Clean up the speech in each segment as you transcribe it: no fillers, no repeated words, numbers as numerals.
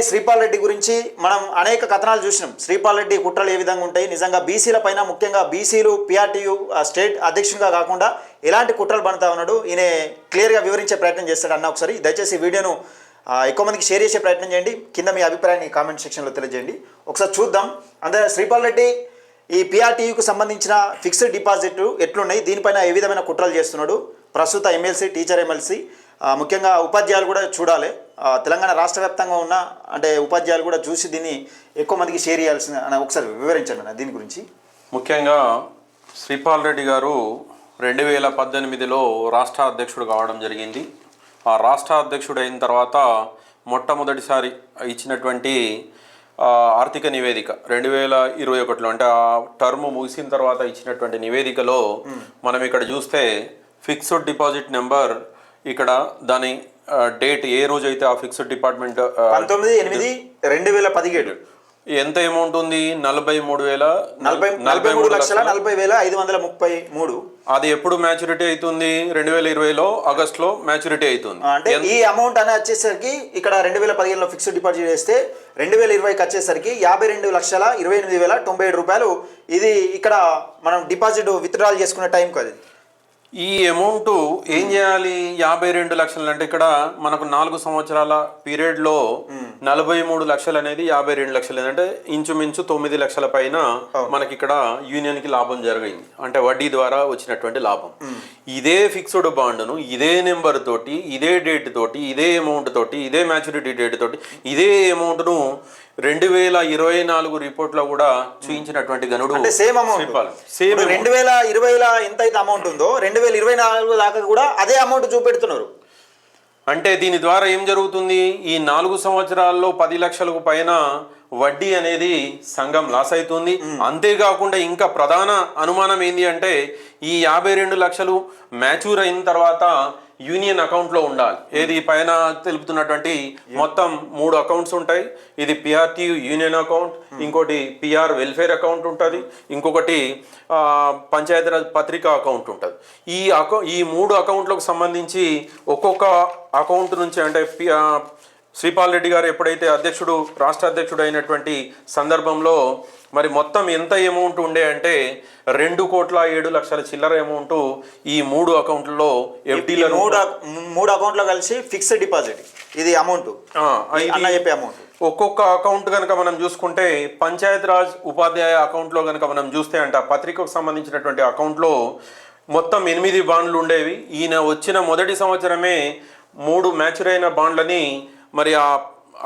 శ్రీపాల్ రెడ్డి గురించి మనం అనేక కథనాలు చూసినాం. శ్రీపాల్ రెడ్డి కుట్రలు ఏ విధంగా ఉంటాయి, నిజంగా బీసీల పైన, ముఖ్యంగా బీసీలు పిఆర్టీయూ స్టేట్ అధ్యక్షునిగా కాకుండా ఎలాంటి కుట్రలు పడుతూ ఉన్నాడు, ఈయన క్లియర్గా వివరించే ప్రయత్నం చేస్తాడు అన్న. ఒకసారి దయచేసి వీడియోను ఎక్కువ మందికి షేర్ చేసే ప్రయత్నం చేయండి. కింద మీ అభిప్రాయాన్ని కామెంట్ సెక్షన్లో తెలియజేయండి. ఒకసారి చూద్దాం. అంటే శ్రీపాల్ రెడ్డి ఈ పిఆర్టీయూకు సంబంధించిన ఫిక్స్డ్ డిపాజిట్ ఎట్లున్నాయి, దీనిపైన ఏ విధమైన కుట్రలు చేస్తున్నాడు, ప్రస్తుత ఎమ్మెల్సీ, టీచర్ ఎమ్మెల్సీ, ముఖ్యంగా ఉపాధ్యాయులు కూడా చూడాలి. తెలంగాణ రాష్ట్ర వ్యాప్తంగా ఉన్న అంటే ఉపాధ్యాయులు కూడా చూసి దీన్ని ఎక్కువ మందికి షేర్ చేయాల్సిన అని ఒకసారి వివరించండి అన్న దీని గురించి. ముఖ్యంగా శ్రీపాల్ రెడ్డి గారు 2018లో రాష్ట్ర అధ్యక్షుడు కావడం జరిగింది. ఆ రాష్ట్ర అధ్యక్షుడు అయిన తర్వాత మొట్టమొదటిసారి ఇచ్చినటువంటి ఆర్థిక నివేదిక 2021లో, అంటే ఆ టర్మ్ ముగిసిన తర్వాత ఇచ్చినటువంటి నివేదికలో మనం ఇక్కడ చూస్తే ఫిక్స్డ్ డిపాజిట్ నెంబర్, ఇక్కడ దాని డేట్ ఏ రోజు అయితే ఆ ఫిక్స్డ్ డిపార్ట్మెంట్ 19/8/2017 ఎంత అమౌంట్ ఉంది, 43,40,533. అది ఎప్పుడు మ్యాచ్యూరిటీ అవుతుంది? 2020లో ఆగస్టులో మ్యాచ్యూరిటీ అవుతుంది. అంటే ఈ అమౌంట్ అనేది వచ్చేసరికి ఇక్కడ 2015లో ఫిక్స్డ్ డిపాజిట్ చేస్తే 2020కి వచ్చేసరికి 52,28,097 రూపాయలు. ఇది ఇక్కడ మనం డిపాజిట్ విత్డ్రాల్ చేసుకునే టైం కాదు. ఈ అమౌంట్ ఏం చేయాలి? 52 లక్షలు అంటే ఇక్కడ మనకు 4 సంవత్సరాల పీరియడ్లో 43 లక్షలు అనేది 52 లక్షలు, అంటే ఇంచుమించు 9 లక్షల పైన మనకి ఇక్కడ యూనియన్కి లాభం జరిగింది. అంటే వడ్డీ ద్వారా వచ్చినటువంటి లాభం. ఇదే ఫిక్స్డ్ బాండ్ను ఇదే నెంబర్ తోటి, ఇదే డేట్ తోటి, ఇదే అమౌంట్ తోటి, ఇదే మ్యాచ్యూరిటీ డేట్ తోటి ఇదే అమౌంట్ను 2024 రిపోర్ట్లో కూడా చూపించినటువంటి గనుడు. అంటే సేమ్ అమౌంట్, సేమ్ 2020లో ఎంత అయితే అమౌంట్ ఉందో 2024 దాకా కూడా అదే అమౌంట్ చూపెడుతున్నారు. అంటే దీని ద్వారా ఏం జరుగుతుంది? ఈ 4 సంవత్సరాల్లో 10 లక్షలకు పైన వడ్డీ అనేది సంఘం లాస్ అవుతుంది. అంతేకాకుండా ఇంకా ప్రధాన అనుమానం ఏంటి అంటే ఈ 52 లక్షలు మ్యాచ్యూర్ అయిన తర్వాత యూనియన్ అకౌంట్లో ఉండాలి. ఏది పైన తెలుపుతున్నటువంటి మొత్తం 3 అకౌంట్స్ ఉంటాయి. ఇది పిఆర్టీయూ యూనియన్ అకౌంట్, ఇంకోటి పిఆర్ వెల్ఫేర్ అకౌంట్ ఉంటుంది, ఇంకొకటి పంచాయతీరాజ్ పత్రికా అకౌంట్ ఉంటుంది. ఈ 3 అకౌంట్లకు సంబంధించి ఒక్కొక్క అకౌంట్ నుంచి, అంటే శ్రీపాల్ రెడ్డి గారు ఎప్పుడైతే రాష్ట్ర అధ్యక్షుడు అయినటువంటి సందర్భంలో మరి మొత్తం ఎంత అమౌంట్ ఉండే అంటే 2,07,00,000 చిల్లర అమౌంట్ ఈ 3 అకౌంట్లలో ఎఫ్డీలో, 3 అకౌంట్లో కలిసి ఫిక్స్డ్ డిపాజిట్ ఇది అమౌంట్ చెప్పే అమౌంట్. ఒక్కొక్క అకౌంట్ కనుక మనం చూసుకుంటే పంచాయతీరాజ్ ఉపాధ్యాయ అకౌంట్లో కనుక మనం చూస్తే, అంటే ఆ పత్రికకు సంబంధించినటువంటి అకౌంట్లో మొత్తం 8 బాండ్లు ఉండేవి. ఈయన వచ్చిన మొదటి సంవత్సరమే 3 మ్యాచ్యూర్ అయిన బాండ్లని మరి ఆ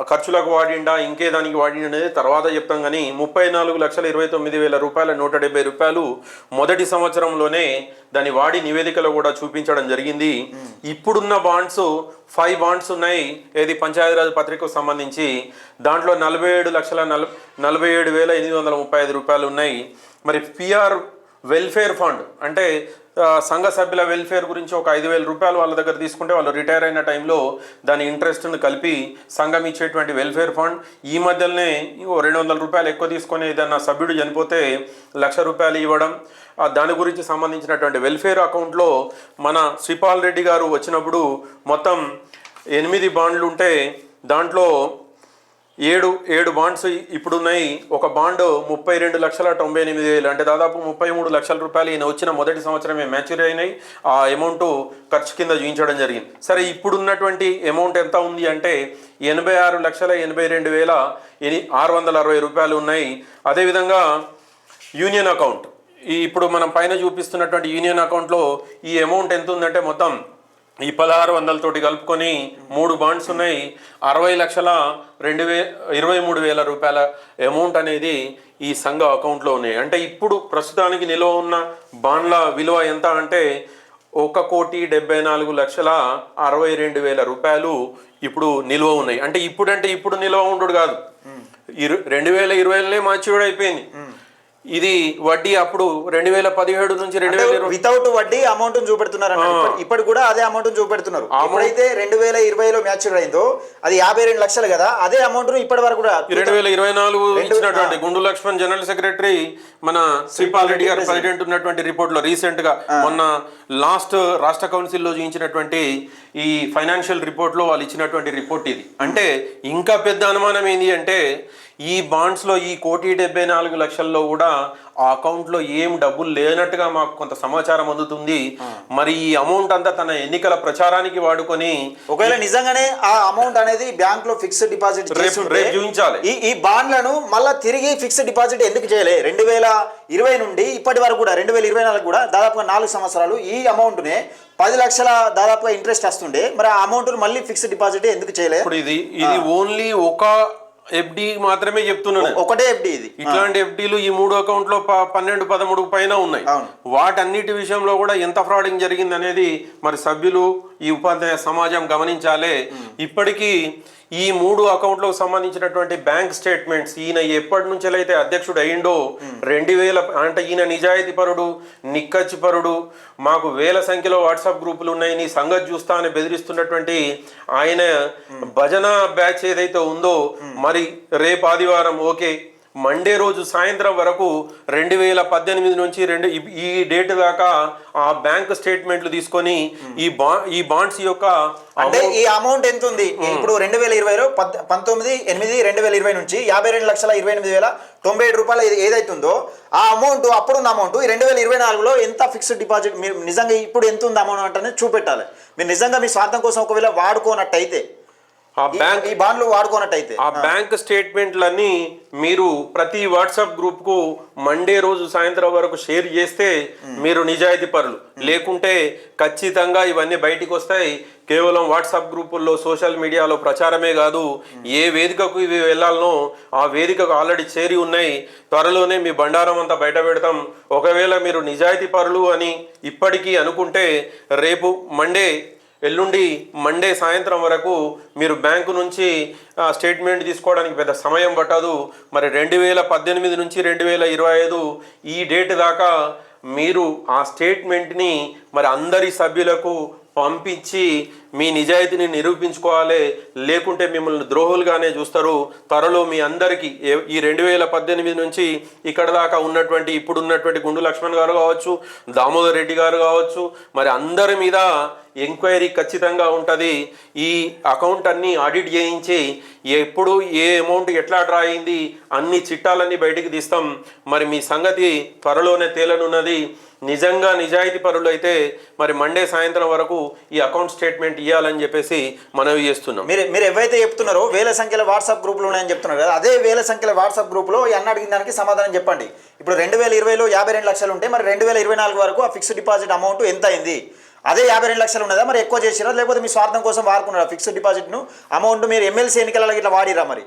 ఖర్చులకు వాడిండా, ఇంకే దానికి వాడిండా అనేది తర్వాత చెప్తాం. కానీ 34,29,000 రూపాయల 170 రూపాయలు మొదటి సంవత్సరంలోనే దాని వాడి నివేదికలో కూడా చూపించడం జరిగింది. ఇప్పుడున్న బాండ్స్ 5 బాండ్స్ ఉన్నాయి. ఏది పంచాయతీరాజ్ పత్రికకు సంబంధించి దాంట్లో 47,47,835 రూపాయలు ఉన్నాయి. మరి పిఆర్ వెల్ఫేర్ ఫండ్, అంటే సంఘ సభ్యుల వెల్ఫేర్ గురించి ఒక 5,000 రూపాయలు వాళ్ళ దగ్గర తీసుకుంటే వాళ్ళు రిటైర్ అయిన టైంలో దాని ఇంట్రెస్ట్ని కలిపి సంఘం ఇచ్చేటువంటి వెల్ఫేర్ ఫండ్. ఈ మధ్యలోనే 200 రూపాయలు ఎక్కువ తీసుకొని ఏదన్నా సభ్యుడు చనిపోతే 1,00,000 రూపాయలు ఇవ్వడం. దాని గురించి సంబంధించినటువంటి వెల్ఫేర్ అకౌంట్లో మన శ్రీపాల్ రెడ్డి గారు వచ్చినప్పుడు మొత్తం 8 బాండ్లు ఉంటే దాంట్లో 7 బాండ్స్ ఇప్పుడున్నాయి. ఒక బాండ్ 32,98,000, అంటే దాదాపు 33 లక్షల రూపాయలు ఈయన వచ్చిన మొదటి సంవత్సరమే మ్యాచ్యూర్ అయినాయి. ఆ అమౌంట్ ఖర్చు కింద చూపించడం జరిగింది. సరే, ఇప్పుడున్నటువంటి అమౌంట్ ఎంత ఉంది అంటే 86,82,660 రూపాయలు ఉన్నాయి. అదేవిధంగా యూనియన్ అకౌంట్, ఇప్పుడు మనం పైన చూపిస్తున్నటువంటి యూనియన్ అకౌంట్లో ఈ అమౌంట్ ఎంత ఉందంటే మొత్తం ఈ 1,600 తోటి కలుపుకొని 3 బాండ్స్ ఉన్నాయి. 60,23,000 రూపాయల అమౌంట్ అనేది ఈ సంఘ అకౌంట్లో ఉన్నాయి. అంటే ఇప్పుడు ప్రస్తుతానికి నిల్వ ఉన్న బాండ్ల విలువ ఎంత అంటే 1,74,62,000 రూపాయలు ఇప్పుడు నిల్వ ఉన్నాయి. అంటే ఇప్పుడు నిల్వ ఉండడు కాదు, 2020లోనే మ్యాచ్యూర్డ్ అయిపోయింది. ఇది వడ్డీ అప్పుడు 2017 నుంచి 2020 వితౌట్ వడ్డీ అమౌంట్ చూపెడుతున్నారు ఇప్పటి కూడా అదే అమౌంట్ చూపెడుతున్నారు. ఎప్పుడైతే 2020లో మ్యాచ్యూర్ అయిందో అది 52 లక్షలు కదా, అదే అమౌంట్ ఇప్పటి వరకు కూడా 2024 ఇచ్చినటువంటి గుండు లక్ష్మణ్ జనరల్ సెక్రటరీ మన శ్రీపాల్ రెడ్డి గారు ప్రెసిడెంట్ ఉన్నటువంటి రిపోర్ట్ లో రీసెంట్ గా మొన్న లాస్ట్ రాష్ట్ర కౌన్సిల్ లో చూపించినటువంటి ఈ ఫైనాన్షియల్ రిపోర్ట్ లో వాళ్ళు ఇచ్చినటువంటి రిపోర్ట్ ఇది. అంటే ఇంకా పెద్ద అనుమానం ఏంటి అంటే ఈ బాండ్స్ లో ఈ 1,74,00,000 కూడా ఆ అకౌంట్ లో ఏం డబ్బులు లేనట్టుగా మాకు కొంత సమాచారం అందుతుంది. మరి ఈ అమౌంట్ అంతా తన ఎన్నికల ప్రచారానికి వాడుకొని ఒకవేళ నిజంగానే ఆ అమౌంట్ అనేది బ్యాంక్ లో ఫిక్స్డ్ డిపాజిట్ చూపించాలి. ఈ బాండ్లను మళ్ళీ తిరిగి ఫిక్స్డ్ డిపాజిట్ ఎందుకు చేయలే? 2020 నుండి ఇప్పటి వరకు కూడా 2024 కూడా దాదాపుగా 4 సంవత్సరాలు ఈ అమౌంట్ నే 10 లక్షల దాదాపుగా ఇంట్రెస్ట్ వస్తుండే, మరి ఆ అమౌంట్ మళ్ళీ ఫిక్స్డ్ డిపాజిట్ ఎందుకు చేయలేదు? ఇప్పుడు ఇది ఓన్లీ ఒక ఎఫ్డి మాత్రమే చెప్తున్నాను, ఒకటే ఎఫ్డి ఇది. ఇట్లాంటి ఎఫ్డీలు ఈ 3 అకౌంట్ లో 12, 13 పైన ఉన్నాయి. వాటన్నిటి విషయంలో కూడా ఎంత ఫ్రాడింగ్ జరిగింది అనేది మరి సభ్యులు ఈ ఉపాధ్యాయ సమాజం గమనించాలి. ఇప్పటికీ ఈ 3 అకౌంట్లకు సంబంధించినటువంటి బ్యాంక్ స్టేట్మెంట్స్ ఈయన ఎప్పటి నుంచి అయితే అధ్యక్షుడు అయ్యిండో 2000 అంటే ఈయన నిజాయితీ పరుడు, నిక్కచ్చి పరుడు, మాకు వేల సంఖ్యలో వాట్సాప్ గ్రూపులు ఉన్నాయి, నీ సంగతి చూస్తా అని బెదిరిస్తున్నటువంటి ఆయన భజన బ్యాచ్ ఏదైతే ఉందో మరి రేపు ఆదివారం ఓకే మండే రోజు సాయంత్రం వరకు 2018 నుంచి ఈ డేట్ దాకా ఆ బ్యాంక్ స్టేట్మెంట్లు తీసుకొని ఈ బాండ్స్ యొక్క అంటే ఈ అమౌంట్ ఎంత ఉంది ఇప్పుడు 2020లో 19/8/2020 నుంచి 52,28,097 రూపాయలు ఏదైతే ఉందో ఆ అమౌంట్ అప్పుడున్న అమౌంట్ 2024లో ఎంత ఫిక్స్డ్ డిపాజిట్ మీరు నిజంగా ఇప్పుడు ఎంత ఉంది అమౌంట్ అనేది చూపెట్టాలి. మీరు నిజంగా మీ స్వార్థం కోసం ఒకవేళ వాడుకోనట్టయితే ఈ బాండ్లు వాడుకోనట్టయితే ఆ బ్యాంక్ స్టేట్మెంట్లన్నీ మీరు ప్రతి వాట్సాప్ గ్రూప్ కు మండే రోజు సాయంత్రం వరకు షేర్ చేస్తే మీరు నిజాయితీ పరులు, లేకుంటే ఖచ్చితంగా ఇవన్నీ బయటికి వస్తాయి. కేవలం వాట్సాప్ గ్రూపుల్లో సోషల్ మీడియాలో ప్రచారమే కాదు, ఏ వేదికకు ఇవి వెళ్ళాలనో ఆ వేదికకు ఆల్రెడీ చేరి ఉన్నాయి. త్వరలోనే మీ బండారం అంతా బయట పెడతాం. ఒకవేళ మీరు నిజాయితీ పరులు అని ఇప్పటికీ అనుకుంటే రేపు ఎల్లుండి మండే సాయంత్రం వరకు మీరు బ్యాంకు నుంచి స్టేట్మెంట్ తీసుకోవడానికి పెద్ద సమయం పట్టదు. మరి 2018 నుంచి 2025 ఈ డేట్ దాకా మీరు ఆ స్టేట్మెంట్ని మరి అందరి సభ్యులకు పంపించి మీ నిజాయితీని నిరూపించుకోవాలి, లేకుంటే మిమ్మల్ని ద్రోహులుగానే చూస్తారు. త్వరలో మీ అందరికీ ఈ 2018 నుంచి ఇక్కడ దాకా ఉన్నటువంటి ఇప్పుడున్నటువంటి గుండు లక్ష్మణ్ గారు కావచ్చు, దామోదర్ రెడ్డి గారు కావచ్చు, మరి అందరి మీద ఎంక్వైరీ ఖచ్చితంగా ఉంటుంది. ఈ అకౌంట్ అన్ని ఆడిట్ చేయించి ఎప్పుడు ఏ అమౌంట్ ఎట్లా డ్రా అయింది అన్ని చిట్టాలన్నీ బయటికి తీస్తాం. మరి మీ సంగతి త్వరలోనే తేలనున్నది. నిజంగా నిజాయితీ పరులు అయితే మరి మండే సాయంత్రం వరకు ఈ అకౌంట్ స్టేట్మెంట్ ఇవ్వాలని చెప్పేసి మనవి చేస్తున్నాం. మీరు ఎవరైతే చెప్తున్నారో వేల సంఖ్యలో వాట్సాప్ గ్రూపులు ఉన్నాయని చెప్తున్నారు కదా, అదే వేల సంఖ్యలో వాట్సాప్ గ్రూపులో అన్న అడిగిన దానికి సమాధానం చెప్పండి. ఇప్పుడు 2020లో 52 లక్షలు ఉంటే మరి 2024 వరకు ఆ ఫిక్స్డ్ డిపాజిట్ అమౌంట్ ఎంత అయింది? అదే 52 లక్షలు ఉన్నదా? మరి ఎక్కువ చేసిరా లేకపోతే మీ స్వార్థం కోసం వాడుకున్నారా ఫిక్స్డ్ డిపాజిట్ను అమౌంట్? మీరు ఎమ్మెల్సీ ఎన్నికలలో ఇట్లా వాడిరా మరి?